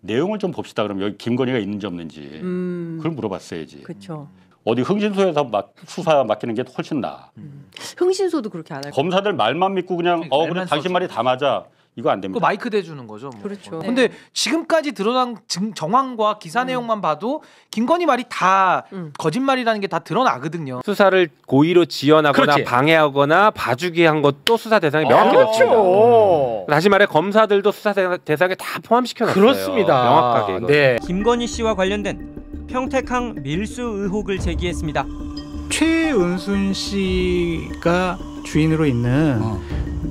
내용을 좀 봅시다. 그럼 여기 김건희가 있는지 없는지 그걸 물어봤어야지. 그렇죠. 어디 흥신소에서 수사 맡기는 게 훨씬 나아. 흥신소도 그렇게 안 할 거예요. 검사들 말만 믿고 그냥 그래 당신 말이 다 맞아. 이거 안 됩니다. 그 마이크 대주는 거죠. 뭐. 그렇죠. 근데 지금까지 드러난 정황과 기사 내용만 봐도 김건희 말이 다 거짓말이라는 게 다 드러나거든요. 수사를 고의로 지연하거나 그렇지. 방해하거나 봐주기 한 것도 수사 대상에 명확히 넣습니다. 그렇죠. 다시 말해 검사들도 수사 대상에 다 포함시켜 놨어요. 그렇습니다. 명확하게. 이거. 네. 김건희 씨와 관련된 평택항 밀수 의혹을 제기했습니다. 최은순 씨가 주인으로 있는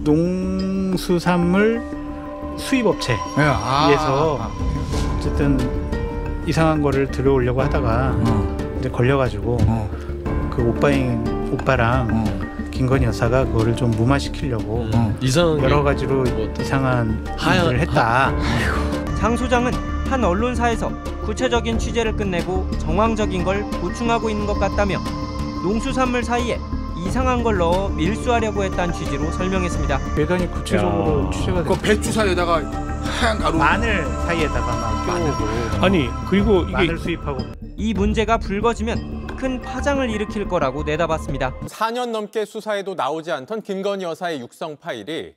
농수산물 수입업체에서 어쨌든 이상한 거를 들어오려고 하다가 이제 걸려가지고 그 오빠랑 김건희 여사가 그거를 좀 무마시키려고 여러 가지로 이상한 일을 했다. 장 소장은 한 언론사에서 구체적인 취재를 끝내고 정황적인 걸 보충하고 있는 것 같다며 농수산물 사이에 이상한 걸 넣어 밀수하려고 했다는 취지로 설명했습니다. 대단히 구체적으로 취재가 그 배추 사이에다가 하얀 가루 마늘 사이에다가 막 끼우고 아니 그리고 이게 마늘 수입하고 이 문제가 불거지면 큰 파장을 일으킬 거라고 내다봤습니다. 4년 넘게 수사에도 나오지 않던 김건희 여사의 육성 파일이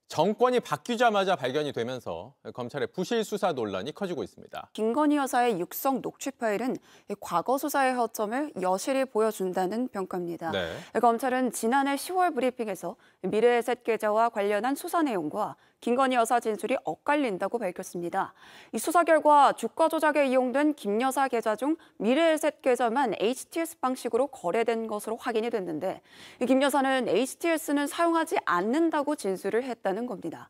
정권이 바뀌자마자 발견이 되면서 검찰의 부실 수사 논란이 커지고 있습니다. 김건희 여사의 육성 녹취 파일은 과거 수사의 허점을 여실히 보여준다는 평가입니다. 네. 검찰은 지난해 10월 브리핑에서 미래에셋 계좌와 관련한 수사 내용과 김건희 여사 진술이 엇갈린다고 밝혔습니다. 이 수사 결과 주가 조작에 이용된 김 여사 계좌 중 미래에셋 계좌만 HTS 방식으로 거래된 것으로 확인이 됐는데 김 여사는 HTS는 사용하지 않는다고 진술을 했다는 겁니다.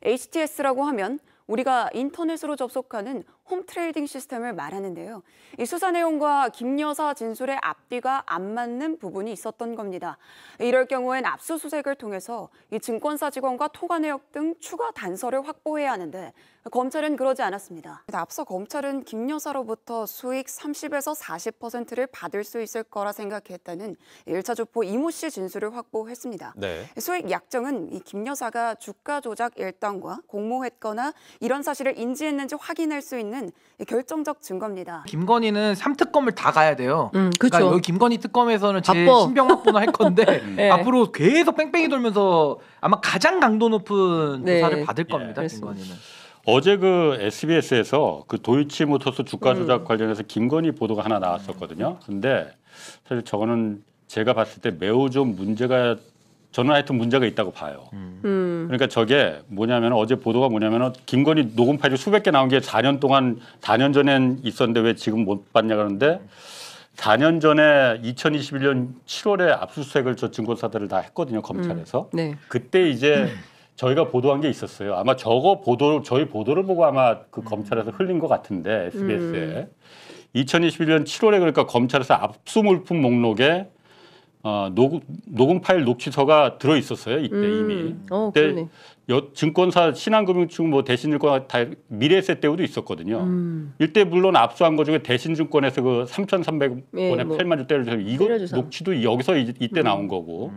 HTS라고 하면 우리가 인터넷으로 접속하는 홈 트레이딩 시스템을 말하는데요. 이 수사 내용과 김 여사 진술의 앞뒤가 안 맞는 부분이 있었던 겁니다. 이럴 경우엔 압수수색을 통해서 이 증권사 직원과 토가 내역 등 추가 단서를 확보해야 하는데 검찰은 그러지 않았습니다. 앞서 검찰은 김 여사로부터 수익 30에서 40%를 받을 수 있을 거라 생각했다는 1차 주포 이모 씨 진술을 확보했습니다. 네. 수익 약정은 이 김 여사가 주가 조작 일당과 공모했거나 이런 사실을 인지했는지 확인할 수 있는 결정적 증거입니다. 김건희는 3특검을 다 가야 돼요. 그렇죠. 그러니까 여기 김건희 특검에서는 제 바빠. 신병 확보는 할 건데 네. 앞으로 계속 뺑뺑이 돌면서 아마 가장 강도 높은 네. 조사를 받을 겁니다. 그렇습니다. 김건희는. 어제 그 SBS에서 그 도이치모터스 주가 조작 관련해서 김건희 보도가 하나 나왔었거든요. 근데 사실 저거는 제가 봤을 때 매우 좀 문제가 저는 하여튼 문제가 있다고 봐요. 그러니까 저게 뭐냐면 어제 보도가 뭐냐면 김건희 녹음 파일이 수백 개 나온 게 4년 동안 4년 전엔 있었는데 왜 지금 못 봤냐 그러는데 4년 전에 2021년 7월에 압수수색을 저 증권사들을 다 했거든요. 검찰에서. 네. 그때 이제 저희가 보도한 게 있었어요. 아마 저희 보도를 보고 아마 그 검찰에서 흘린 것 같은데 SBS에 2021년 7월에 그러니까 검찰에서 압수물품 목록에 녹음 파일 녹취서가 들어 있었어요. 이때 이미. 그때 증권사 신한금융증 뭐 대신증권 다 미래에셋 때도 있었거든요. 이때 물론 압수한 거 중에 대신증권에서 그 3,300원에 뭐 8만 주 때려줘서 이거 녹취도 여기서 이때 나온 거고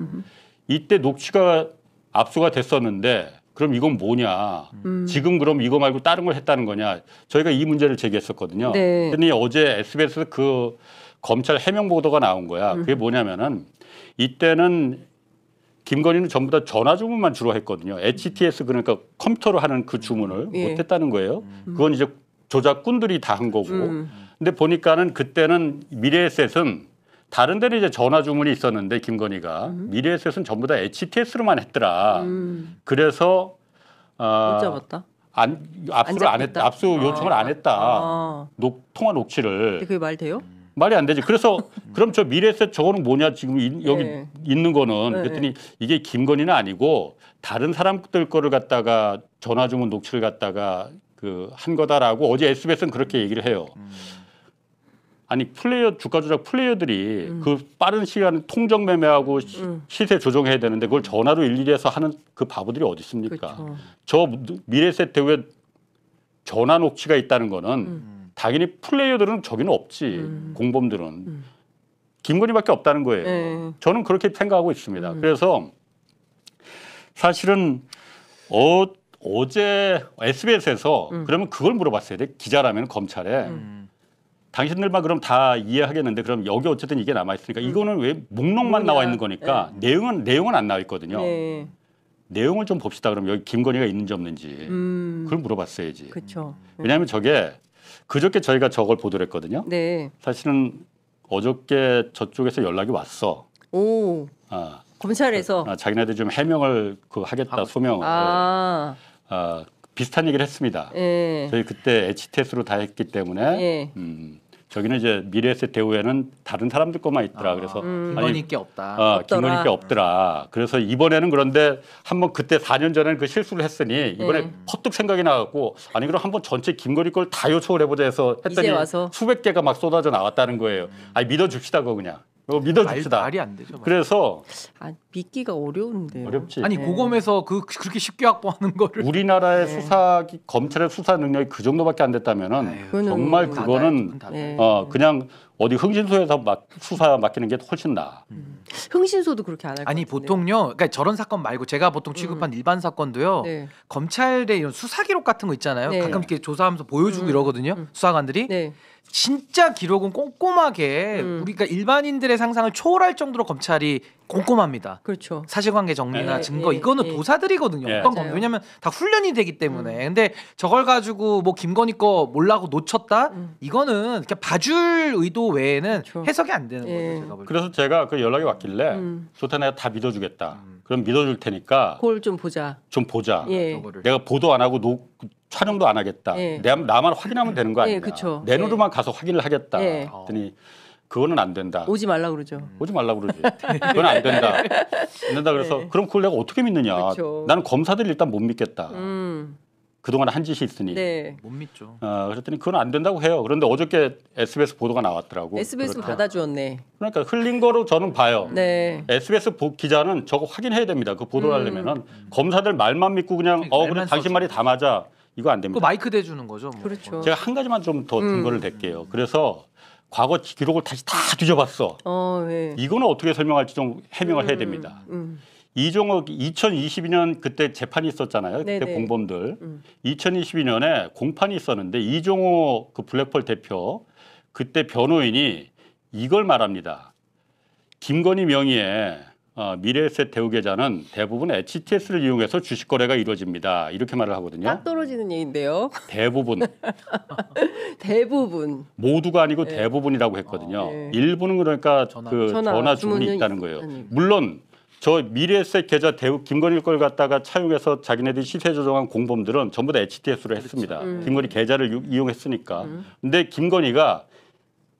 이때 녹취가 압수가 됐었는데 그럼 이건 뭐냐? 지금 그럼 이거 말고 다른 걸 했다는 거냐? 저희가 이 문제를 제기했었거든요. 네. 그랬더니 어제 SBS에서 그 검찰 해명 보도가 나온 거야. 그게 뭐냐면은 이때는 김건희는 전부 다 전화 주문만 주로 했거든요. HTS 그러니까 컴퓨터로 하는 그 주문을 못했다는 거예요. 그건 이제 조작꾼들이 다 한 거고. 근데 보니까는 그때는 미래에셋은 다른 데는 이제 전화 주문이 있었는데 김건희가 미래에셋은 전부 다 HTS로만 했더라. 그래서 못 잡았다. 압수를 안 했다. 압수 요청을 안 했다. 통화 녹취를. 그게 말 돼요? 말이 안 되지. 그래서 그럼 저 미래에셋 저거는 뭐냐 지금 여기 있는 거는 그랬더니 이게 김건희는 아니고 다른 사람들 거를 갖다가 전화 주문 녹취를 갖다가 그 한 거다라고 어제 SBS는 그렇게 얘기를 해요. 아니 주가 조작 플레이어들이 그 빠른 시간에 통정 매매하고 시세 조정해야 되는데 그걸 전화로 일일이 해서 하는 그 바보들이 어디 있습니까? 그렇죠. 저 미래에셋 대우에 전화 녹취가 있다는 거는 당연히 플레이어들은 저기는 없지. 공범들은. 김건희밖에 없다는 거예요. 저는 그렇게 생각하고 있습니다. 그래서 사실은 어제 SBS에서 그러면 그걸 물어봤어야 돼. 기자라면 검찰에. 당신들만 그럼 다 이해하겠는데 그럼 여기 어쨌든 이게 남아 있으니까 이거는 왜 목록만 나와 있는 거니까 내용은 안 나와 있거든요. 네. 내용을 좀 봅시다. 그럼 여기 김건희가 있는지 없는지 그걸 물어봤어야지. 그렇죠. 왜냐하면 저게 그저께 저희가 저걸 보도를 했거든요. 네. 사실은 어저께 저쪽에서 연락이 왔어. 오. 검찰에서 자기네들 좀 해명을 하겠다 소명을. 비슷한 얘기를 했습니다. 저희 그때 HTS로 다 했기 때문에 저기는 이제 미래에셋 대우에는 다른 사람들 것만 있더라. 그래서 김건희 게 없다. 김건희 게 없더라. 그래서 이번에는 그런데 한번 그때 4년 전에는 그 실수를 했으니 이번에 퍼뜩 생각이 나갖고 아니 그럼 한번 전체 김건희 걸 다 요청을 해보자 해서 했더니 수백 개가 막 쏟아져 나왔다는 거예요. 아니 믿어줍시다 그거 그냥. 믿어줍시다. 말이 안 되죠. 그래서 믿기가 어려운데요. 어렵지. 아니 고검에서 그렇게 쉽게 확보하는 거를 우리나라의 검찰의 수사 능력이 그 정도밖에 안 됐다면은 정말 그거는 그냥 어디 흥신소에서 수사 맡기는 게 훨씬 나아. 흥신소도 그렇게 안 할 것 아니 같은데. 보통요. 그러니까 저런 사건 말고 제가 보통 취급한 일반 사건도요. 검찰의 이런 수사 기록 같은 거 있잖아요. 가끔 이렇게 조사하면서 보여주고 이러거든요. 수사관들이. 진짜 기록은 꼼꼼하게 우리가 일반인들의 상상을 초월할 정도로 검찰이 꼼꼼합니다. 그렇죠. 사실관계 정리나 증거 이거는 도사들이거든요. 어떤 건 왜냐면 다 훈련이 되기 때문에. 근데 저걸 가지고 뭐 김건희 거 몰라고 놓쳤다. 이거는 그냥 봐줄 의도 외에는 해석이 안 되는 거죠. 제가 볼 때. 그래서 제가 그 연락이 왔길래 좋다 내가 다 믿어주겠다. 그럼 믿어줄 테니까 그걸 좀 보자. 내가 보도 안 하고 촬영도 안 하겠다. 나만 확인하면 되는 거 아니냐. 내 눈으로만 가서 확인을 하겠다. 그랬더니 그거는 안 된다. 오지 말라 그러죠. 오지 말라 그러지. 그건 안 된다. 안 된다 그래서 그럼 그걸 내가 어떻게 믿느냐. 나는 검사들 일단 못 믿겠다. 그동안 한 짓이 있으니. 못 믿죠. 그랬더니 그건 안 된다고 해요. 그런데 어저께 SBS 보도가 나왔더라고. SBS도 받아주었네. 그러니까 흘린 거로 저는 봐요. SBS 기자는 저거 확인해야 됩니다. 그 보도를 하려면은 검사들 말만 믿고 그냥 그래 당신 말이 다 맞아. 이거 안 됩니다. 그 마이크 대주는 거죠. 뭐. 그렇죠. 제가 한 가지만 좀 더 증거를 댈게요. 그래서 과거 기록을 다시 다 뒤져봤어. 이거는 어떻게 설명할지 좀 해명을 해야 됩니다. 이종호 2022년 그때 재판이 있었잖아요. 그때 공범들. 2022년에 공판이 있었는데 이종호 그 블랙펄 대표 그때 변호인이 이걸 말합니다. 김건희 명의의 미래에셋 대우 계좌는 대부분 HTS를 이용해서 주식 거래가 이루어집니다. 이렇게 말을 하거든요. 딱 떨어지는 얘기인데요. 대부분. 대부분. 모두가 아니고 대부분이라고 했거든요. 일부는 그러니까 전화 주문이 있다는 거예요. 물론 저 미래에셋 계좌 김건희 걸 갖다가 차용해서 자기네들이 시세 조정한 공범들은 전부 다 HTS로 했습니다. 김건희 계좌를 이용했으니까. 근데 김건희가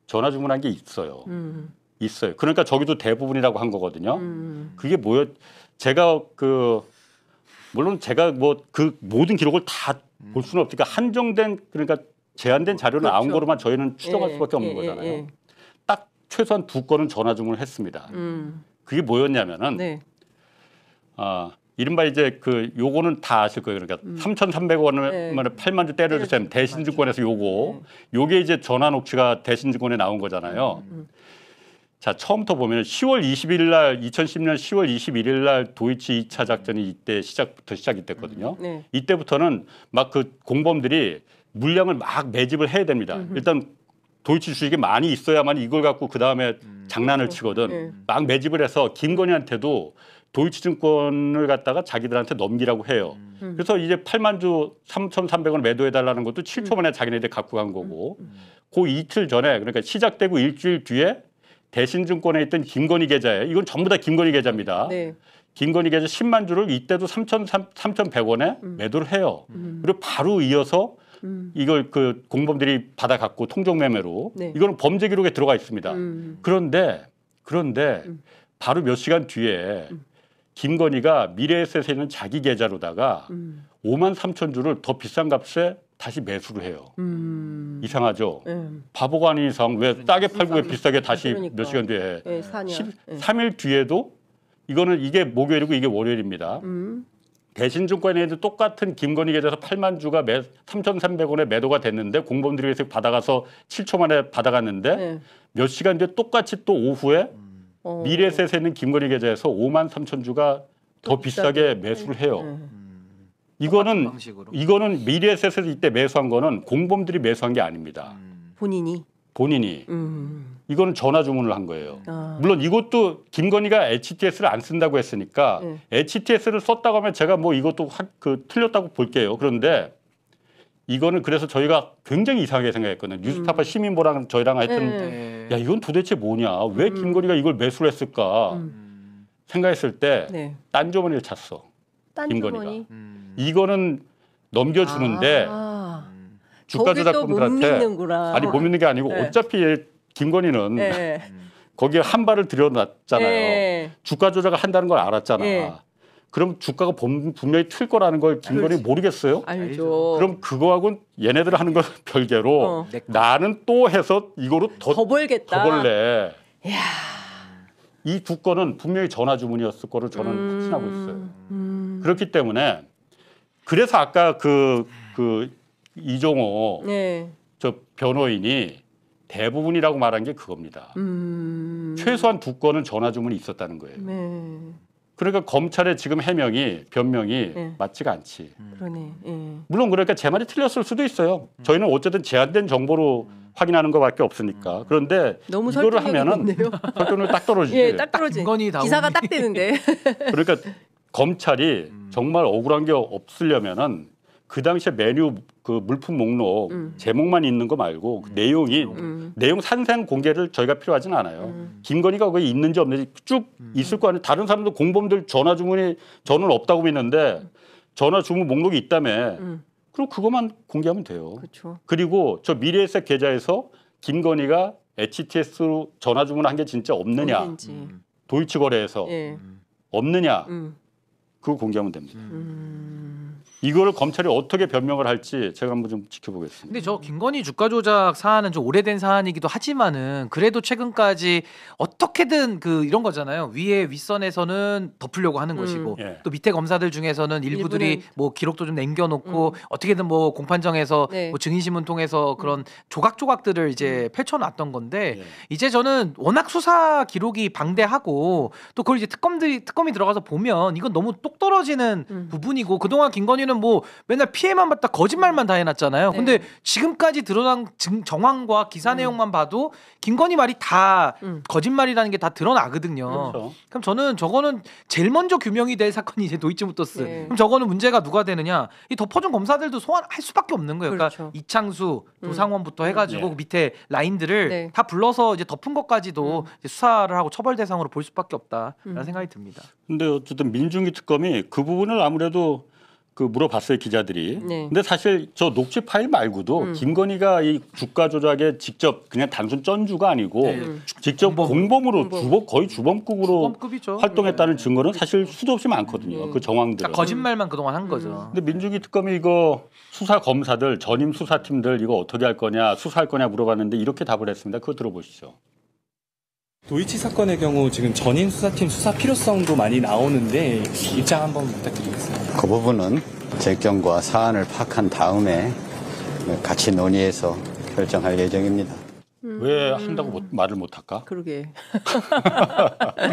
전화 주문한 게 있어요. 있어요. 그러니까 저기도 대부분이라고 한 거거든요. 그게 제가 물론 제가 그 모든 기록을 다 볼 수는 없으니까 한정된 그러니까 제한된 자료는 나온 거로만 저희는 추정할 수밖에 없는 거잖아요. 딱 최소한 2건은 전화 주문을 했습니다. 그게 뭐였냐면은 이른바 이제 요거는 다 아실 거예요. 그러니까 3,300원을 8만 주 때려주세요. 대신증권에서 요게 이제 전화 녹취가 대신증권에 나온 거잖아요. 자, 처음부터 보면 10월 20일 날 2010년 10월 21일 날 도이치 2차 작전이 이때 시작이 됐거든요. 이때부터는 막 그 공범들이 물량을 막 매집을 해야 됩니다. 일단 도이치 주식이 많이 있어야만 이걸 갖고 그다음에 장난을 치거든. 막 매집을 해서 김건희한테도 도이치증권을 갖다가 자기들한테 넘기라고 해요. 그래서 이제 8만 주 3,300원 매도해달라는 것도 7초 만에 자기네들이 갖고 간 거고 그 이틀 전에 그러니까 시작되고 일주일 뒤에 대신증권에 있던 김건희 계좌에 이건 전부 다 김건희 계좌입니다. 김건희 계좌 10만 주를 이때도 3,100원에 매도를 해요. 그리고 바로 이어서 이걸 그 공범들이 받아갖고 통정매매로 이거는 범죄 기록에 들어가 있습니다. 그런데 바로 몇 시간 뒤에 김건희가 미래에셋에 있는 자기 계좌로다가 5만 3천 주를 더 비싼 값에 다시 매수를 해요. 이상하죠? 바보가 아닌 이상 왜 싸게 팔고 왜 비싸게 다시 몇 시간 뒤에 해. 3일 뒤에도 이게 목요일이고 이게 월요일입니다. 대신증권에도 똑같은 김건희 계좌에서 8만 주가 3,300원에 매도가 됐는데 공범들이 받아가서 7초 만에 받아갔는데 몇 시간 뒤에 똑같이 또 오후에 미래에셋에 있는 김건희 계좌에서 5만 3천 주가 더 비싸게 매수를 해요. 이거는 미래에셋에서 이때 매수한 거는 공범들이 매수한 게 아닙니다. 본인이. 이거는 전화 주문을 한 거예요. 물론 이것도 김건희가 HTS를 안 쓴다고 했으니까 HTS를 썼다고 하면 제가 뭐 이것도 틀렸다고 볼게요. 그런데 이거는 그래서 저희가 굉장히 이상하게 생각했거든요. 뉴스타파 시민보랑 저희랑 하여튼 야 이건 도대체 뭐냐. 왜 김건희가 이걸 매수를 했을까 생각했을 때 딴주머니를 찼어. 김건희가. 이거는 넘겨주는데 주가 조작꾼들한테 아니 못 믿는 게 아니고 어차피 김건희는 거기에 한 발을 들여놨잖아요. 주가 조작을 한다는 걸 알았잖아. 그럼 주가가 분명히 틀 거라는 걸 김건희 모르겠어요? 알죠. 그럼 그거하고는 얘네들 하는 거 별개로 나는 또 해서 이거로 더 벌겠다. 더 벌래. 이 두 건은 분명히 전화 주문이었을 거를 저는 확신하고 있어요. 그렇기 때문에 그래서 아까 그 이종호 저 변호인이 대부분이라고 말한 게 그겁니다. 최소한 두 건은 전화 주문이 있었다는 거예요. 그러니까 검찰의 지금 변명이 맞지가 않지. 그러네. 물론 그러니까 제 말이 틀렸을 수도 있어요. 저희는 어쨌든 제한된 정보로 확인하는 것밖에 없으니까. 그런데 너무 이거를 하면은 설득력이 딱 떨어지지. 예, 딱 떨어지. 기사가 딱 되는데. 그러니까 검찰이 정말 억울한 게 없으려면은 그 당시에 메뉴 그 물품 목록 제목만 있는 거 말고 그 내용 산생 공개를 저희가 필요하진 않아요. 김건희가 거기 있는지 없는지 쭉 있을 거 아니에요. 다른 사람도 공범들 전화 주문이 저는 없다고 믿는데 전화 주문 목록이 있다며. 그럼 그것만 공개하면 돼요. 그쵸. 그리고 저 미래에셋 계좌에서 김건희가 HTS로 전화 주문한 게 진짜 없느냐. 도이치 거래에서 없느냐. 그거 공개하면 됩니다. 이거를 검찰이 어떻게 변명을 할지 제가 한번 좀 지켜보겠습니다. 근데 저 김건희 주가 조작 사안은 좀 오래된 사안이기도 하지만은 그래도 최근까지 어떻게든 이런 거잖아요. 위에 윗선에서는 덮으려고 하는 것이고 또 밑에 검사들 중에서는 일부들이 뭐 기록도 좀 남겨놓고 어떻게든 뭐 공판정에서 뭐 증인신문 통해서 그런 조각들을 이제 펼쳐놨던 건데 이제 저는 워낙 수사 기록이 방대하고 또 그걸 이제 특검이 들어가서 보면 이건 너무 똑 떨어지는 부분이고 그동안 김건희는 뭐 맨날 피해만 받다 거짓말만 다 해놨잖아요. 근데 지금까지 드러난 정황과 기사 내용만 봐도 김건희 말이 다 거짓말이라는 게 다 드러나거든요. 그럼 저는 저거는 제일 먼저 규명이 될 사건이 이제 도이치모터스. 그럼 저거는 문제가 누가 되느냐? 이 덮어준 검사들도 소환할 수밖에 없는 거예요. 그러니까 이창수, 조상원부터 해가지고 밑에 라인들을 다 불러서 이제 덮은 것까지도 이제 수사를 하고 처벌 대상으로 볼 수밖에 없다라는 생각이 듭니다. 근데 어쨌든 민중기 특검이 그 부분을 아무래도 물어봤어요 기자들이. 근데 사실 저 녹취 파일 말고도 김건희가 이 주가 조작에 직접 그냥 단순 쩐주가 아니고 직접 공범으로 거의 주범급으로 활동했다는 증거는 사실 수도 없이 많거든요. 그 정황들은. 거짓말만 그동안 한 거죠. 근데 민중기 특검이 이거 수사 검사들 전임 수사팀들 이거 어떻게 할 거냐 수사할 거냐 물어봤는데 이렇게 답을 했습니다. 그거 들어보시죠. 도이치 사건의 경우 지금 전임 수사팀 수사 필요성도 많이 나오는데 입장 한번 부탁드리겠습니다. 그 부분은 정권과 사안을 파악한 다음에 같이 논의해서 결정할 예정입니다. 왜 한다고 말을 못할까? 그러게.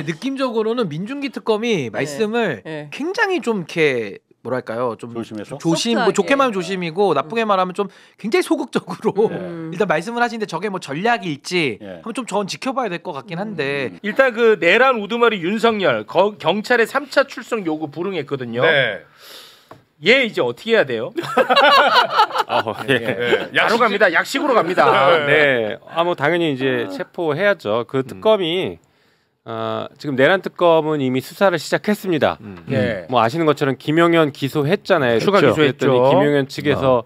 느낌적으로는 민중기 특검이 말씀을 굉장히 좀 이렇게 뭐랄까요? 좀 조심해서 뭐 좋게 말하면 조심이고 나쁘게 말하면 좀 굉장히 소극적으로 일단 말씀을 하시는데 저게 뭐 전략일지 한번 좀 저는 지켜봐야 될 것 같긴 한데 일단 그 내란 우두머리 윤석열 경찰의 3차 출석 요구 불응했거든요. 얘 이제 어떻게 해야 돼요? 바로 갑니다. 약식으로 갑니다. 네, 뭐 당연히 이제 체포해야죠. 그 특검이 지금 내란 특검은 이미 수사를 시작했습니다. 뭐 아시는 것처럼 김용현 기소했잖아요. 추가 기소했죠. 김용현 측에서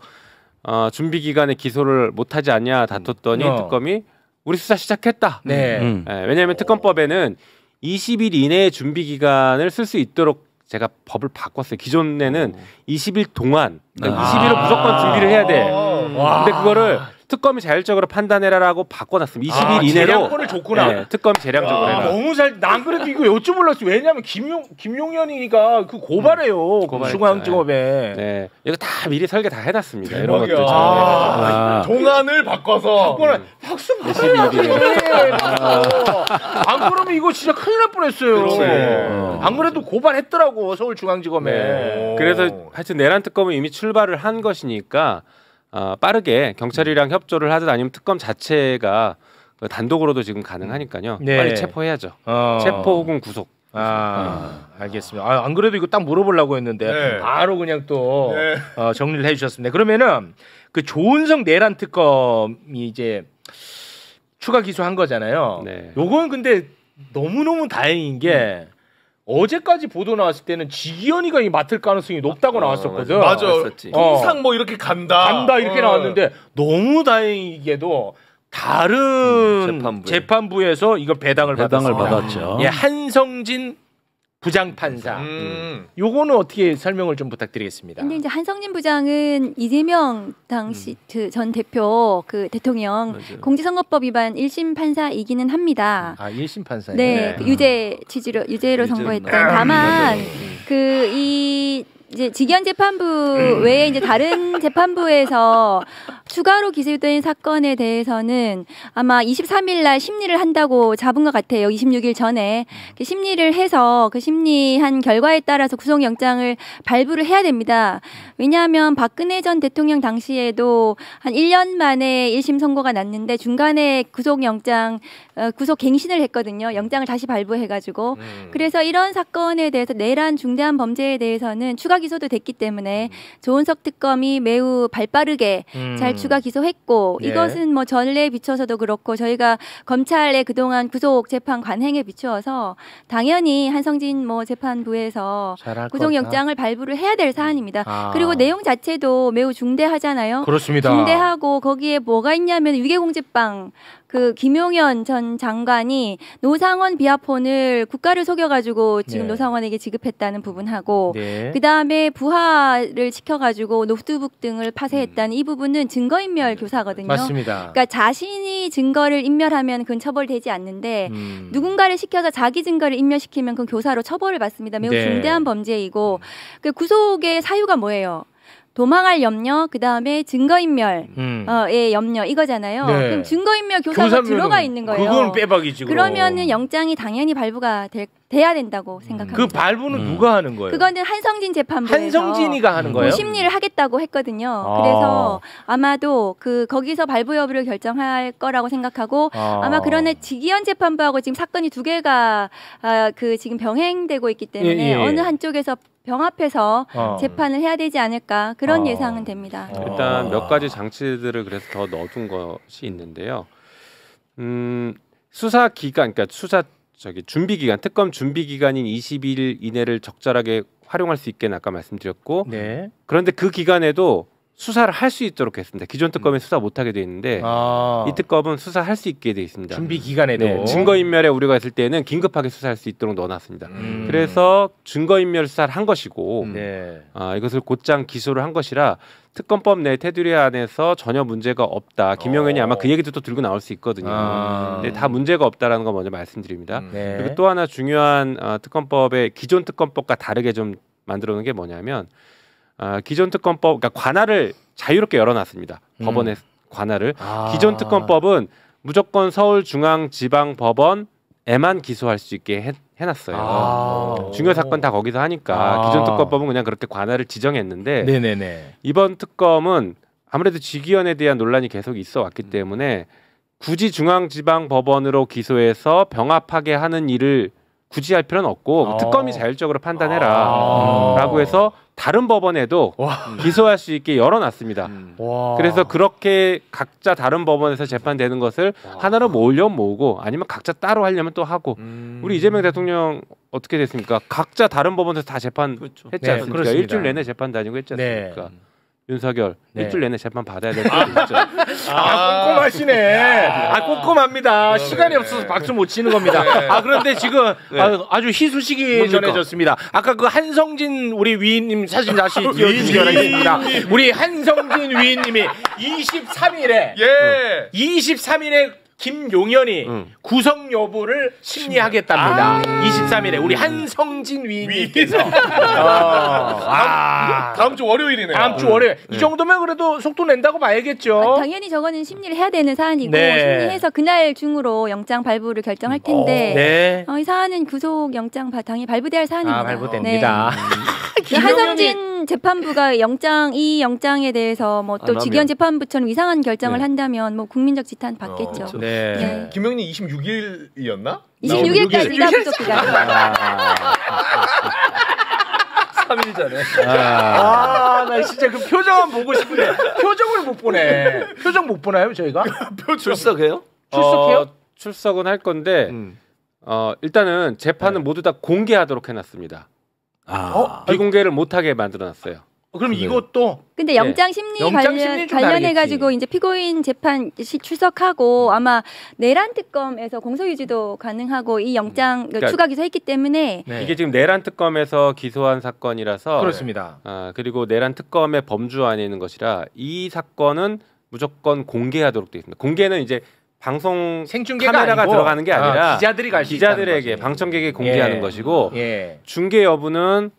준비 기간에 기소를 못하지 않냐 다퉜더니 특검이 우리 수사 시작했다. 왜냐하면 특검법에는 20일 이내에 준비 기간을 쓸 수 있도록 제가 법을 바꿨어요. 기존에는 20일 동안, 그러니까 20일은 무조건 준비를 해야 돼. 근데 그거를 특검이 자율적으로 판단해라라고 바꿔놨습니다. 20일 이내로. 재량권을 줬구나. 네, 특검이 재량적으로 해라. 너무 난 그래도 이거 여쭤보려고 왜냐하면 김용현이가 그 고발해요. 중앙지검에. 네, 이거 다 미리 설계 다 해놨습니다. 이런 것들. 동아리 사안을 바꿔서 박수 받아야지. 안 그러면 이거 진짜 큰일 날 뻔했어요. 안 그래도 고발했더라고 서울중앙지검에. 네. 그래서 하여튼 내란 특검은 이미 출발을 한 것이니까 빠르게 경찰이랑 협조를 하든 아니면 특검 자체가 단독으로도 지금 가능하니까요. 네. 빨리 체포해야죠. 체포 혹은 구속. 알겠습니다. 안 그래도 이거 딱 물어보려고 했는데 바로 그냥 또 정리를 해주셨습니다. 그러면은 그 조은성 내란 특검이 이제 추가 기소한 거잖아요. 요건 근데 너무너무 다행인 게 어제까지 보도 나왔을 때는 지기현이가 맡을 가능성이 높다고 나왔었거든. 맞아. 통상 뭐 이렇게 간다 이렇게 나왔는데 너무 다행이게도 다른 재판부에서 이걸 배당을 받았죠. 예, 한성진 부장판사. 요거는 어떻게 설명을 좀 부탁드리겠습니다. 근데 이제 한성진 부장은 이재명 당시 전 대표 그 대통령 공직선거법 위반 1심 판사이기는 합니다. 1심 판사예요? 네, 그 유죄로 선고했던. 다만 그 이제 지기현 재판부 외에 이제 다른 재판부에서 추가로 기소된 사건에 대해서는 아마 23일 날 심리를 한다고 잡은 것 같아요. 26일 전에 심리를 해서 그 심리한 결과에 따라서 구속영장을 발부를 해야 됩니다. 왜냐하면 박근혜 전 대통령 당시에도 한 1년 만에 1심 선고가 났는데 중간에 구속갱신을 했거든요. 영장을 다시 발부해가지고. 그래서 이런 사건에 대해서 내란 중대한 범죄에 대해서는 추가 기소도 됐기 때문에 조은석 특검이 매우 발빠르게 잘 추가 기소했고 이것은 뭐 전례에 비춰서도 그렇고 저희가 검찰의 그동안 구속 재판 관행에 비추어서 당연히 한성진 재판부에서 구속영장을 발부를 해야 될 사안입니다. 그리고 내용 자체도 매우 중대하잖아요. 그렇습니다. 중대하고 거기에 뭐가 있냐면 유괴공제빵 그 김용현 전 장관이 노상원 비하폰을 국가를 속여가지고 지금 노상원에게 지급했다는 부분하고 그 다음에 부하를 시켜가지고 노트북 등을 파쇄했다는 이 부분은 증거인멸 교사거든요. 맞습니다. 그러니까 자신이 증거를 인멸하면 그건 처벌되지 않는데 누군가를 시켜서 자기 증거를 인멸시키면 그건 교사로 처벌을 받습니다. 매우 중대한 범죄이고 그 구속의 사유가 뭐예요? 도망할 염려, 그 다음에 증거인멸의 염려 이거잖아요. 그럼 증거인멸 교사가 들어가 있는 거예요. 그건 빼박이지. 그러면은 영장이 당연히 발부가 돼야 된다고 생각합니다. 그 발부는 누가 하는 거예요? 그거는 한성진 재판부에서 한성진이가 하는 거예요? 심리를 하겠다고 했거든요. 그래서 아마도 거기서 발부 여부를 결정할 거라고 생각하고 아마 그러네 지기현 재판부하고 지금 사건이 두 개가 지금 병행되고 있기 때문에 어느 한쪽에서 병합해서 재판을 해야 되지 않을까 그런 예상은 됩니다. 일단 몇 가지 장치들을 그래서 더 넣어둔 것이 있는데요. 수사 기간, 그러니까 준비 기간, 특검 준비 기간인 20일 이내를 적절하게 활용할 수 있게 아까 말씀드렸고, 그런데 그 기간에도 수사를 할 수 있도록 했습니다. 기존 특검에 수사 못하게 돼 있는데 이 특검은 수사할 수 있게 돼 있습니다. 준비 기간에도 증거인멸에 우려가 있을 때는 긴급하게 수사할 수 있도록 넣어놨습니다. 그래서 증거인멸 수사를 한 것이고 이것을 곧장 기소를 한 것이라 특검법 내 테두리 안에서 전혀 문제가 없다. 김용현이 아마 그 얘기도 또 들고 나올 수 있거든요. 근데 다 문제가 없다라는 거 먼저 말씀드립니다. 그리고 또 하나 중요한 특검법의 기존 특검법과 다르게 좀 만들어 놓은 게 뭐냐면 기존 특검법, 그러니까 관할을 자유롭게 열어놨습니다. 법원의 관할을. 기존 특검법은 무조건 서울중앙지방법원에만 기소할 수 있게 해놨어요. 중요 사건 다 거기서 하니까 기존 특검법은 그냥 그렇게 관할을 지정했는데 이번 특검은 아무래도 지기현에 대한 논란이 계속 있어 왔기 때문에 굳이 중앙지방법원으로 기소해서 병합하게 하는 일을 굳이 할 필요는 없고 특검이 자율적으로 판단해라 라고 해서 다른 법원에도 기소할 수 있게 열어놨습니다. 그래서 그렇게 각자 다른 법원에서 재판되는 것을 하나로 모으려면 모으고 아니면 각자 따로 하려면 또 하고 우리 이재명 대통령 어떻게 됐습니까? 각자 다른 법원에서 다 재판했지 않습니까? 일주일 내내 재판 다니고 했지 않습니까? 윤석열 일주일 내내 재판 받아야 될 수도 있죠. 꼼꼼하시네. 꼼꼼합니다. 시간이 없어서 박수 못 치는 겁니다. 그런데 지금 아주 희소식이 전해졌습니다. 아까 그 한성진 우리 위인님 사진 다시 띄워주시기 바라겠습니다. 우리 한성진 위인님이 23일에 김용현이 구성 여부를 심리하겠답니다. 23일에 우리 한성진 위원님께서 다음 주 월요일이네요. 다음 주 월요일. 이 정도면 그래도 속도 낸다고 봐야겠죠. 당연히 저거는 심리를 해야 되는 사안이고 네. 심리해서 그날 중으로 영장 발부를 결정할 텐데 이 사안은 구속 영장 당연히 발부돼야 할 사안입니다. 발부됩니다. 네. 한성진 재판부가 이 영장에 대해서 뭐 또 직위원 재판부처럼 이상한 결정을 한다면 뭐 국민적 지탄 받겠죠. 김용민 26일이었나? 26일까지가 구속 기간. 3일 전에. 나 진짜 그 표정은 보고 싶은데 표정을 못 보네. 표정 못 보나요 저희가? 출석해요? 출석해요? 출석은 할 건데 일단은 재판은 모두 다 공개하도록 해놨습니다. 비공개를 못하게 만들어놨어요. 그럼 이것도 근데 영장 심리 관련해 가지고 이제 피고인 재판 출석하고 아마 내란 특검에서 공소유지도 가능하고 이 영장 추가 기소했기 때문에 이게 지금 내란 특검에서 기소한 사건이라서 그렇습니다. 그리고 내란 특검의 범주 안에 있는 것이라 이 사건은 무조건 공개하도록 되어 있습니다. 공개는 이제 방송 생중계가 카메라가 아니고, 들어가는 게 아니라 기자들이 갈 수 기자들에게 방청객에 공개하는 것이고 중계 여부는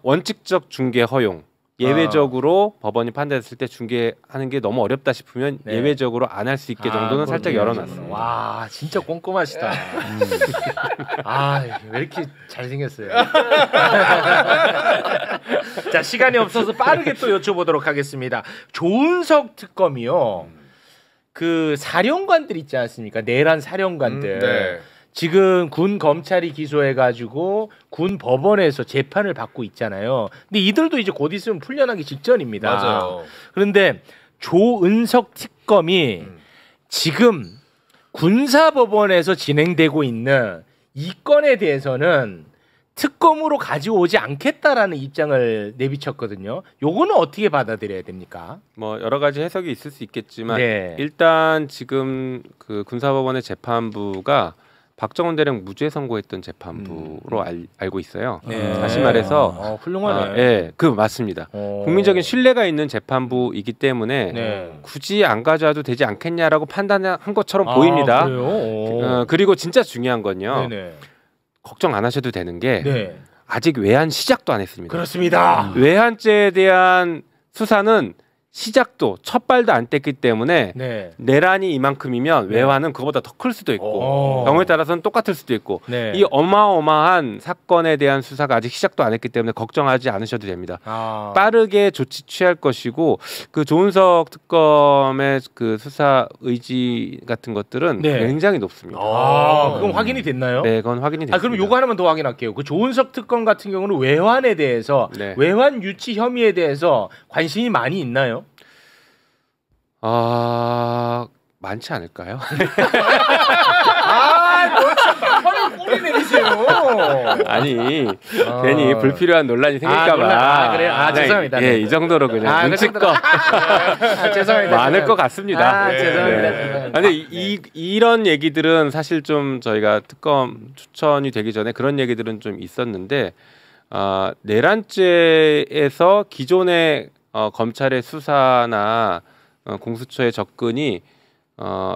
원칙적 중계 허용. 예외적으로 법원이 판단했을 때 중계하는 게 너무 어렵다 싶으면 예외적으로 안 할 수 있게 정도는 살짝 열어놨습니다. 와 진짜 꼼꼼하시다. 왜 이렇게 잘생겼어요. 자 시간이 없어서 빠르게 또 여쭤보도록 하겠습니다. 조은석 특검이요. 그 사령관들 있지 않습니까? 내란 사령관들. 지금 군 검찰이 기소해가지고 군 법원에서 재판을 받고 있잖아요. 근데 이들도 이제 곧 있으면 풀려나기 직전입니다. 맞아요. 그런데 조은석 특검이 지금 군사법원에서 진행되고 있는 이 건에 대해서는 특검으로 가져오지 않겠다라는 입장을 내비쳤거든요. 요거는 어떻게 받아들여야 됩니까? 뭐 여러 가지 해석이 있을 수 있겠지만 일단 지금 그 군사법원의 재판부가 박정원 대령 무죄 선고했던 재판부로 알고 있어요. 다시 말해서 훌륭하네. 그 맞습니다. 국민적인 신뢰가 있는 재판부이기 때문에 굳이 안 가져와도 되지 않겠냐라고 판단한 것처럼 보입니다. 그리고 진짜 중요한 건요. 걱정 안 하셔도 되는 게 아직 외환 시작도 안 했습니다. 그렇습니다. 외환죄에 대한 수사는 시작도 첫 발도 안 뗐기 때문에 내란이 이만큼이면 외환은 그거보다 더 클 수도 있고 경우에 따라서는 똑같을 수도 있고 이 어마어마한 사건에 대한 수사가 아직 시작도 안 했기 때문에 걱정하지 않으셔도 됩니다. 빠르게 조치 취할 것이고 그 조은석 특검의 그 수사 의지 같은 것들은 굉장히 높습니다. 그건 확인이 됐나요? 네, 그건 확인이 됐습니다. 그럼 요거 하나만 더 확인할게요. 그 조은석 특검 같은 경우는 외환에 대해서 외환 유치 혐의에 대해서 관심이 많이 있나요? 많지 않을까요? 막판에 꼬리 내리세요. 아니 괜히 불필요한 논란이 생길까봐. 그래요? 죄송합니다. 이 정도로 그냥 눈치껏 죄송합니다. 많을 것 같습니다. 죄송합니다. 근데 이런 얘기들은 사실 좀 저희가 특검 추천이 되기 전에 그런 얘기들은 좀 있었는데 내란죄에서 기존의 검찰의 수사나 공수처의 접근이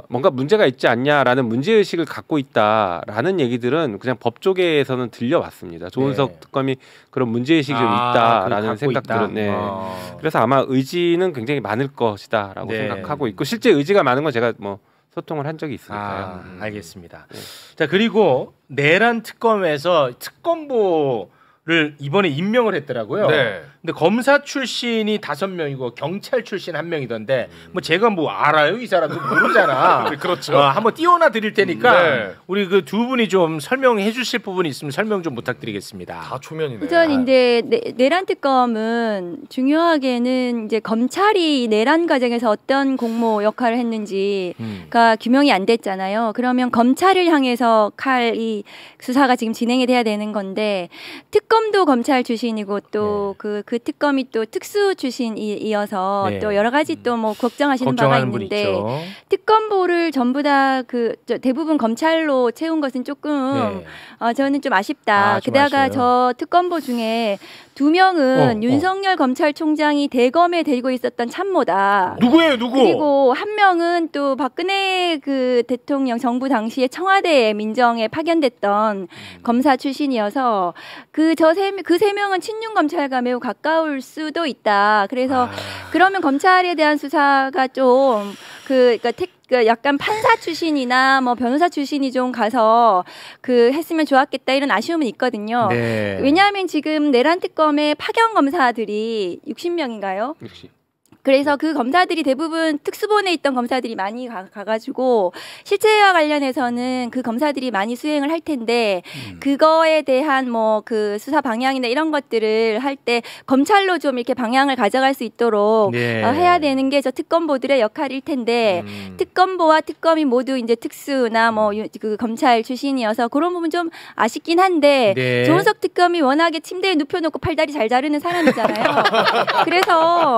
뭔가 문제가 있지 않냐라는 문제의식을 갖고 있다라는 얘기들은 그냥 법조계에서는 들려왔습니다. 조은석 특검이 그런 문제의식이 좀 있다라는 생각들은 그래서 아마 의지는 굉장히 많을 것이다라고 생각하고 있고 실제 의지가 많은 건 제가 뭐 소통을 한 적이 있으니까요. 알겠습니다. 자 그리고 내란 특검에서 특검보를 이번에 임명을 했더라고요. 근데 검사 출신이 5명이고 경찰 출신 1명이던데 뭐 제가 뭐 알아요? 이 사람도 모르잖아. 그렇죠. 한번 띄워놔 드릴 테니까 우리 그 두 분이 좀 설명해 주실 부분이 있으면 설명 좀 부탁드리겠습니다. 다 초면이네. 우선 이제 내란 특검은 중요하게는 이제 검찰이 내란 과정에서 어떤 공모 역할을 했는지가 규명이 안 됐잖아요. 그러면 검찰을 향해서 이 수사가 지금 진행이 돼야 되는 건데 특검도 검찰 출신이고 또 그 그 특검이 또 특수 출신이어서 네. 또 여러 가지 또 뭐 걱정하시는 바가 있는데 특검보를 전부 다 대부분 검찰로 채운 것은 조금 저는 좀 아쉽다. 게다가 저 특검보 중에 2명은 윤석열 검찰총장이 대검에 데리고 있었던 참모다. 누구예요, 누구? 그리고 한 명은 또 박근혜 그 대통령 정부 당시에 청와대 민정에 파견됐던 검사 출신이어서 그 세 명은 친윤 검찰과 매우 가까울 수도 있다. 그래서 그러면 검찰에 대한 수사가 좀 그러니까 약간 판사 출신이나 뭐 변호사 출신이 좀 가서 했으면 좋았겠다 이런 아쉬움은 있거든요. 네. 왜냐하면 지금 내란 특검의 파견 검사들이 60명인가요? 60. 그래서 그 검사들이 대부분 특수본에 있던 검사들이 많이 가가지고 실체와 관련해서는 그 검사들이 많이 수행을 할 텐데 그거에 대한 뭐 그 수사 방향이나 이런 것들을 할 때 검찰로 좀 이렇게 방향을 가져갈 수 있도록 해야 되는 게 저 특검보들의 역할일 텐데 특검보와 특검이 모두 이제 특수나 뭐 그 검찰 출신이어서 그런 부분 좀 아쉽긴 한데 조은석 특검이 워낙에 침대에 눕혀놓고 팔다리 잘 자르는 사람이잖아요. 그래서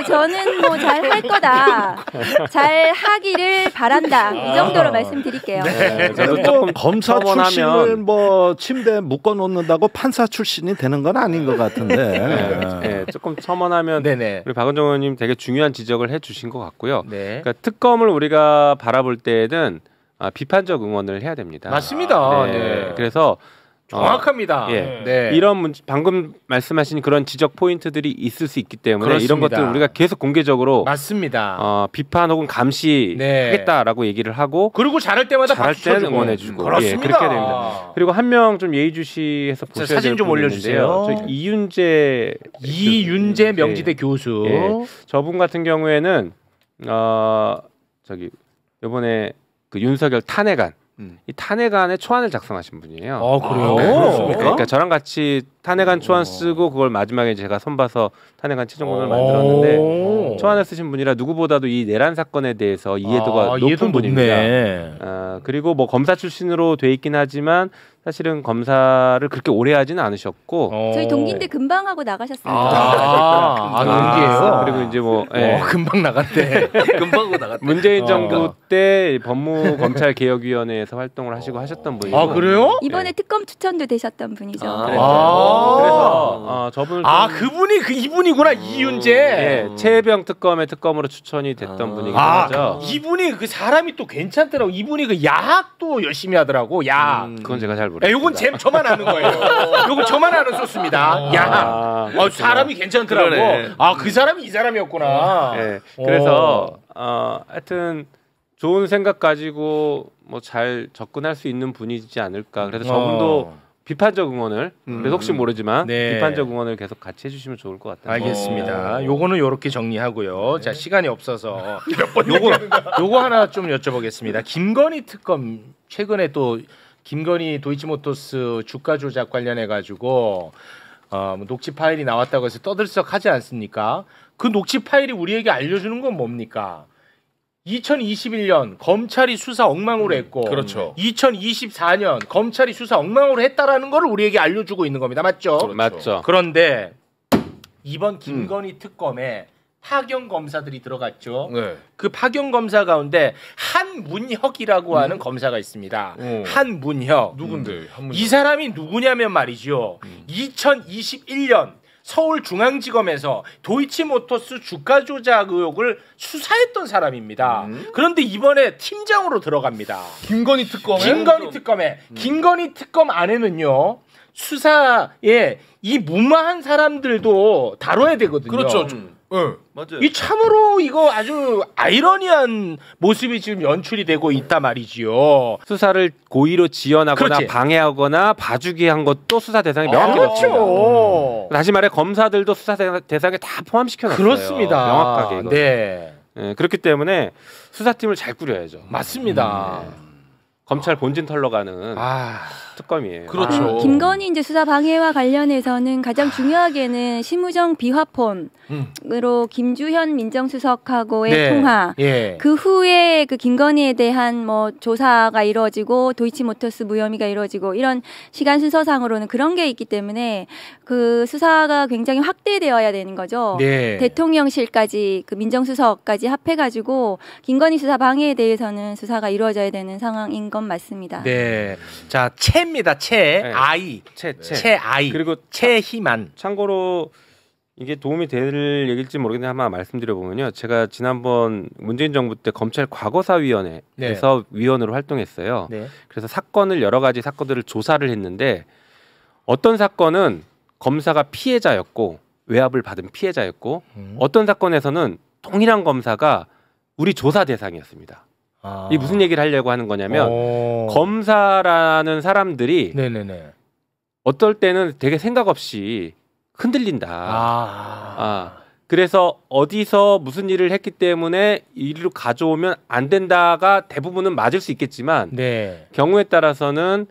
저는 뭐 잘 할 거다. 잘 하기를 바란다. 이 정도로 말씀드릴게요. 네, 저도 검사 출신을 뭐 침대에 묶어 놓는다고 판사 출신이 되는 건 아닌 것 같은데. 조금 첨언하면 우리 박은정 의원님 되게 중요한 지적을 해주신 것 같고요. 그러니까 특검을 우리가 바라볼 때는 비판적 응원을 해야 됩니다. 맞습니다. 그래서 정확합니다. 이런 방금 말씀하신 그런 지적 포인트들이 있을 수 있기 때문에 그렇습니다. 이런 것들 우리가 계속 공개적으로 맞습니다. 비판 혹은 감시하겠다라고 얘기를 하고 그리고 잘할 때마다 잘할 때는 응원해주고 그렇습니다. 그렇게 됩니다. 그리고 한 명 좀 예의주시해서 보셔야 사진 좀 올려주세요. 저 이윤재 명지대 교수. 저분 같은 경우에는 이번에 그 윤석열 탄핵안 이 탄핵안에 초안을 작성하신 분이에요. 그래요? 그러니까 저랑 같이 탄핵안 초안 쓰고 그걸 마지막에 제가 손봐서 탄핵안 최종본을 만들었는데 초안을 쓰신 분이라 누구보다도 이 내란 사건에 대해서 이해도가 높은 분입니다. 그리고 뭐 검사 출신으로 돼 있긴 하지만 사실은 검사를 그렇게 오래 하지는 않으셨고 저희 동기인데 금방 하고 나가셨어요. 동기예요. 그리고 이제 뭐 금방 나갔대. 금방 하고 나갔대. 문재인 정부 때 법무검찰개혁위원회에서 활동을 하시고 하셨던 분이고. 그래요? 이번에 특검 추천도 되셨던 분이죠. 그래서 저분을 그분이 이분이구나. 이윤재. 최혜병 특검의 특검으로 추천이 됐던 분이기도 하죠. 이분이 그 사람이 또 괜찮더라고. 이분이 그 야학도 열심히 하더라고. 야학. 그건 제가 잘 모르겠어요. 요건 저만 아는 거예요. 요건 저만 아는 소스입니다. 야학. 사람이 괜찮더라고. 그 사람이 이 사람이었구나. 그래서 하여튼 좋은 생각 가지고 뭐 잘 접근할 수 있는 분이지 않을까. 그래서 저분도 비판적 응원을 그래서 혹시 모르지만 비판적 응원을 계속 같이 해주시면 좋을 것 같아요. 알겠습니다. 요거는 요렇게 정리하고요. 자, 시간이 없어서 요거 하나 좀 여쭤보겠습니다. 김건희 특검 최근에 또 김건희 도이치모터스 주가 조작 관련해 가지고 녹취 파일이 나왔다고 해서 떠들썩하지 않습니까? 그 녹취 파일이 우리에게 알려주는 건 뭡니까? 2021년 검찰이 수사 엉망으로 했고, 그렇죠. 2024년 검찰이 수사 엉망으로 했다라는 걸 우리에게 알려주고 있는 겁니다. 맞죠? 그렇죠. 맞죠. 그런데 이번 김건희 특검에 파견 검사들이 들어갔죠. 그 파견 검사 가운데 한문혁이라고 하는 검사가 있습니다. 한문혁. 누군데? 이 사람이 누구냐면 말이죠. 2021년 서울중앙지검에서 도이치모터스 주가 조작 의혹을 수사했던 사람입니다. 그런데 이번에 팀장으로 들어갑니다. 김건희 특검에? 김건희 특검 안에는요. 수사에 이 무마한 사람들도 다뤄야 되거든요. 그렇죠. 맞아요. 이 참으로 이거 아주 아이러니한 모습이 지금 연출이 되고 있단 말이지요. 수사를 고의로 지연하거나 방해하거나 봐주기 한 것도 수사 대상에 명확히 그렇죠. 다시 말해 검사들도 수사 대상에 다 포함시켜놨어요. 그렇습니다. 명확하게. 네. 그렇기 때문에 수사팀을 잘 꾸려야죠. 맞습니다. 검찰 본진 털러 가는 특검이에요. 그렇죠. 김건희 이제 수사 방해와 관련해서는 가장 중요하게는 심우정 비화폰으로 김주현 민정수석하고의 통화. 그 후에 그 김건희에 대한 뭐 조사가 이루어지고 도이치모터스 무혐의가 이루어지고 이런 시간 순서상으로는 그런 게 있기 때문에 그 수사가 굉장히 확대되어야 되는 거죠. 대통령실까지 그 민정수석까지 합해가지고 김건희 수사 방해에 대해서는 수사가 이루어져야 되는 상황인 건 맞습니다. 네. 자, 채입니다. 채. 아이. 채 아이. 그리고 채희만. 참고로 이게 도움이 될 얘기일지 모르겠는데 한번 말씀드려보면요. 제가 지난번 문재인 정부 때 검찰 과거사위원회에서 위원으로 활동했어요. 그래서 사건을 여러 가지 사건들을 조사를 했는데 어떤 사건은 검사가 피해자였고 외압을 받은 피해자였고 어떤 사건에서는 동일한 검사가 우리 조사 대상이었습니다. 이 무슨 얘기를 하려고 하는 거냐면 검사라는 사람들이 어떨 때는 되게 생각 없이 흔들린다. 그래서 어디서 무슨 일을 했기 때문에 이리로 가져오면 안 된다가 대부분은 맞을 수 있겠지만 경우에 따라서는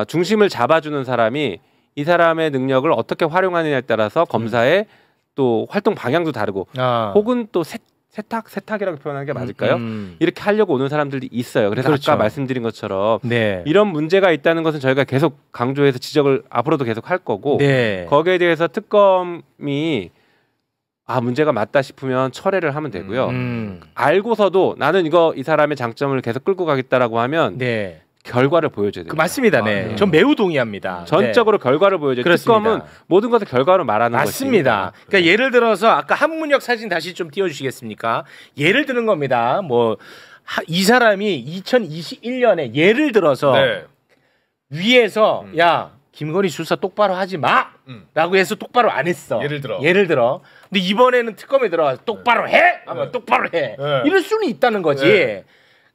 중심을 잡아주는 사람이 이 사람의 능력을 어떻게 활용하느냐에 따라서 검사의 또 활동 방향도 다르고 혹은 또 세탁이라고 표현하는 게 맞을까요? 이렇게 하려고 오는 사람들이 있어요. 그래서 아까 말씀드린 것처럼 이런 문제가 있다는 것은 저희가 계속 강조해서 지적을 앞으로도 계속 할 거고 거기에 대해서 특검이 문제가 맞다 싶으면 철회를 하면 되고요. 알고서도 나는 이 사람의 장점을 계속 끌고 가겠다라고 하면 결과를 보여줘야 돼요. 맞습니다. 네. 전 매우 동의합니다. 전적으로 결과를 보여줘야 돼요. 특검은 모든 것을 결과로 말하는 것입니다. 맞습니다. 그러니까 예를 들어서 아까 한문혁 사진 다시 좀 띄워주시겠습니까? 예를 드는 겁니다. 뭐 이 사람이 2021년에 예를 들어서 위에서 야 김건희 수사 똑바로 하지 마! 라고 해서 똑바로 안 했어. 예를 들어. 근데 이번에는 특검에 들어가서 똑바로 해! 하면 똑바로 해. 이럴 수는 있다는 거지.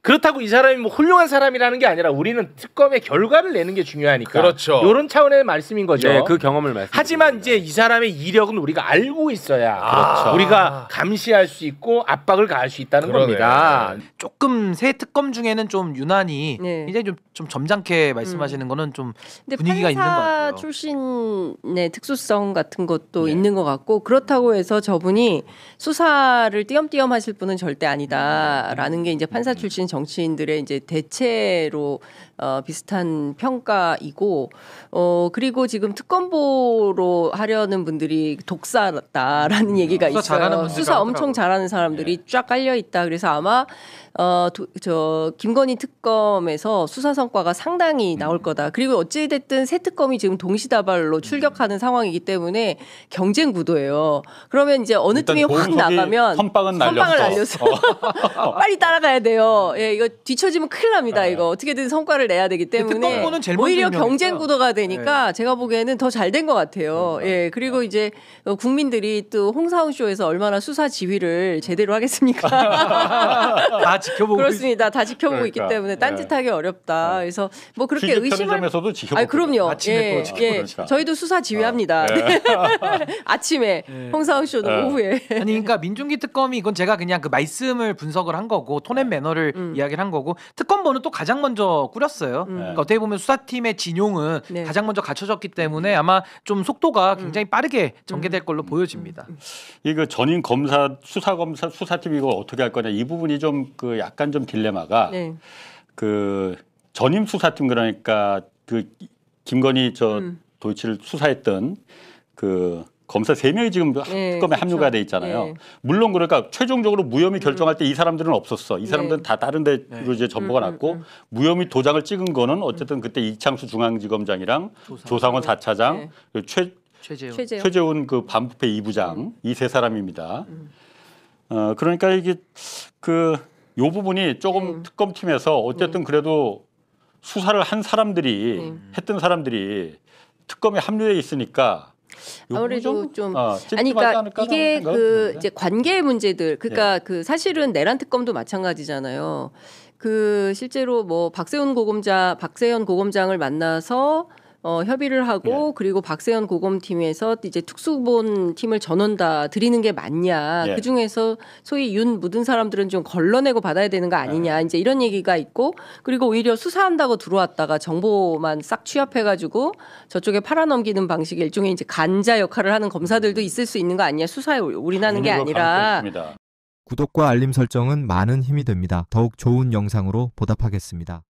그렇다고 이 사람이 뭐 훌륭한 사람이라는 게 아니라 우리는 특검의 결과를 내는 게 중요하니까. 그렇죠. 이런 차원의 말씀인 거죠. 네, 그 경험을 말씀. 하지만 이제 이 사람의 이력은 우리가 알고 있어야 우리가 감시할 수 있고 압박을 가할 수 있다는 겁니다. 조금 새 특검 중에는 좀 유난히 이제 좀 점잖게 말씀하시는 거는 좀 분위기가 있는 것 같아요. 출신의 특수성 같은 것도 있는 것 같고 그렇다고 해서 저분이 수사를 띄엄띄엄 하실 분은 절대 아니다라는 게 이제 판사 출신 정치인들의 이제 대체로 비슷한 평가이고 그리고 지금 특검보로 하려는 분들이 독사다라는 얘기가 있어요. 수사 엄청 잘하는 사람들이 쫙 깔려 있다. 그래서 아마 김건희 특검에서 수사 성과가 상당히 나올 거다. 그리고 어찌 됐든 새 특검이 지금 동시다발로 출격하는 상황이기 때문에 경쟁 구도예요. 그러면 이제 어느 팀이 확 나가면 선빵을 날려서 빨리 따라가야 돼요. 예, 이거 뒤처지면 큰일 납니다. 이거 어떻게든 성과를 내야 되기 때문에 오히려 경쟁 구도가 되니까 제가 보기에는 더 잘 된 것 같아요. 예, 그리고 이제 국민들이 또 홍사훈 쇼에서 얼마나 수사 지휘를 제대로 하겠습니까? 다 지켜보고 그렇습니다. 다 지켜보고 있기 때문에 딴짓하기 어렵다. 그래서 뭐 그렇게 편의점에서도 지켜보고. 그럼요. 아침에 또 지켜보니까. 저희도 수사 지휘합니다. 아침에 홍사훈 쇼는 오후에. 아니 그러니까 민중기 특검이 이건 제가 그냥 그 말씀을 분석을 한 거고 톤앤 매너를 이야기를 한 거고 특검본은 또 가장 먼저 꾸렸어요. 그러니까 어떻게 보면 수사팀의 진용은 가장 먼저 갖춰졌기 때문에 아마 좀 속도가 굉장히 빠르게 전개될 걸로 보여집니다. 이거 전임 검사 수사팀 이거 어떻게 할 거냐 이 부분이 좀 그 약간 좀 딜레마가 그 전임 수사팀 그러니까 그 김건희 도이치를 수사했던 그 검사 3명이 지금 특검에 합류가 돼 있잖아요. 물론 그러니까 최종적으로 무혐의 결정할 때 이 사람들은 없었어. 이 사람들은 다 다른 데로 이제 전보가 났고 무혐의 도장을 찍은 거는 어쨌든 그때 이창수 중앙지검장이랑 조상원 4차장 최재훈 그 반부패 2부장 이 세 사람입니다. 그러니까 이게 요 부분이 조금 특검팀에서 어쨌든 그래도 수사를 한 사람들이 했던 사람들이 특검에 합류해 있으니까 아무래도 좀 아니 그러니까 이게 그 이제 관계 문제들 그러니까 그 사실은 내란 특검도 마찬가지잖아요. 그 실제로 뭐 박세현 고검장을 만나서 협의를 하고 그리고 박세현 고검팀에서 이제 특수본 팀을 전원 다 드리는 게 맞냐. 그 중에서 소위 윤 묻은 사람들은 좀 걸러내고 받아야 되는 거 아니냐. 이제 이런 얘기가 있고 그리고 오히려 수사한다고 들어왔다가 정보만 싹 취합해가지고 저쪽에 팔아넘기는 방식의 일종의 이제 간자 역할을 하는 검사들도 있을 수 있는 거 아니냐. 수사에 올인하는 게 아니라. 구독과 알림 설정은 많은 힘이 됩니다. 더욱 좋은 영상으로 보답하겠습니다.